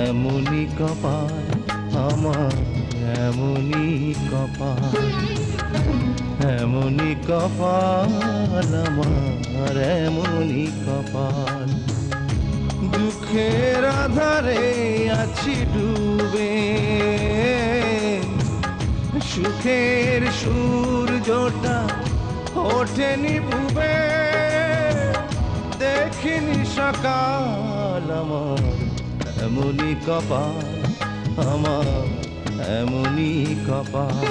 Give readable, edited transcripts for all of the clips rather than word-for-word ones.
এমনই কপাল আমার, এমনই কপাল, এমনই কপাল আমার, এমনই কপাল। দুঃখের আধারে আছি ডুবে, সুখের সূর্যটা ওঠেনি বুবে, দেখিনি সকাল আমার, এমনই কপাল আমার, এমনই কপাল,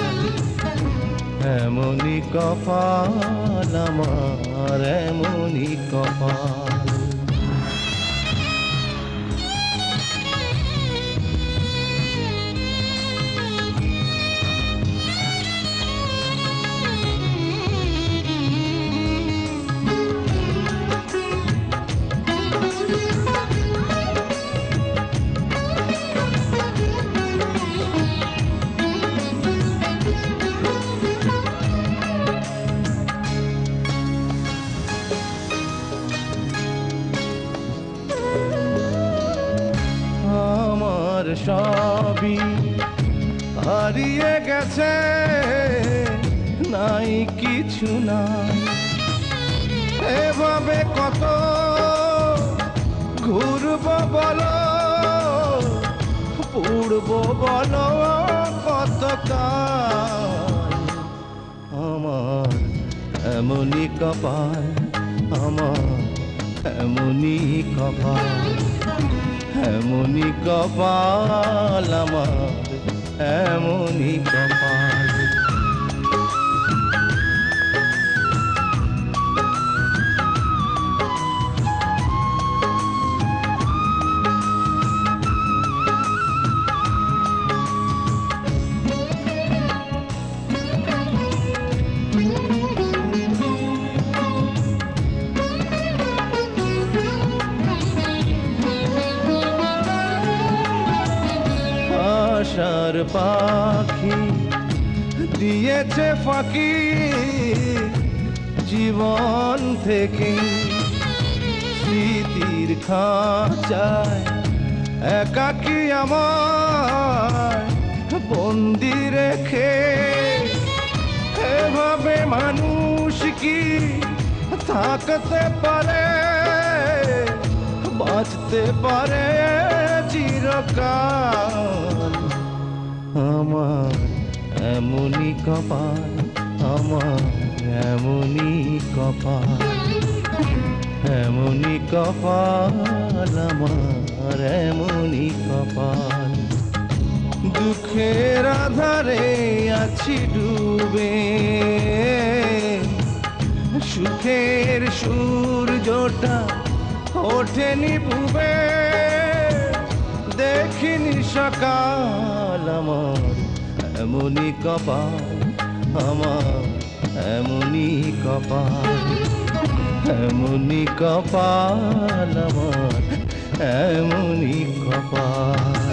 এমনই কপাল আমার, এমনই কপাল। সবই হারিয়ে গেছে, নাই কিছু নাই, এভাবে কত ঘুরব বলো, পুড়ব বলো কত কাল। আমার এমনই কপাল আমার, এমনই কপাল, এমনই কপাল আমার, এমনই কপাল। আশার পাখি দিয়েছে ফাঁকি জীবন থেকে, স্মৃতির খাঁচায় একাকী আমায় বন্দি রেখে। এভাবে মানুষ কি থাকতে পারে, বাঁচতে পারে চিরকাল। আমার এমনই কপাল আমার, এমনই কপাল, এমনই কপাল আমার, এমনই কপাল। দুঃখের আধারে আছি ডুবে, সুখের সূর্যটা ওঠেনি বুবে, দেখিনি সকাল আমার, এমনই কপাল আমার, এমনই কপাল, এমনই কপাল আমার, এমনই কপাল।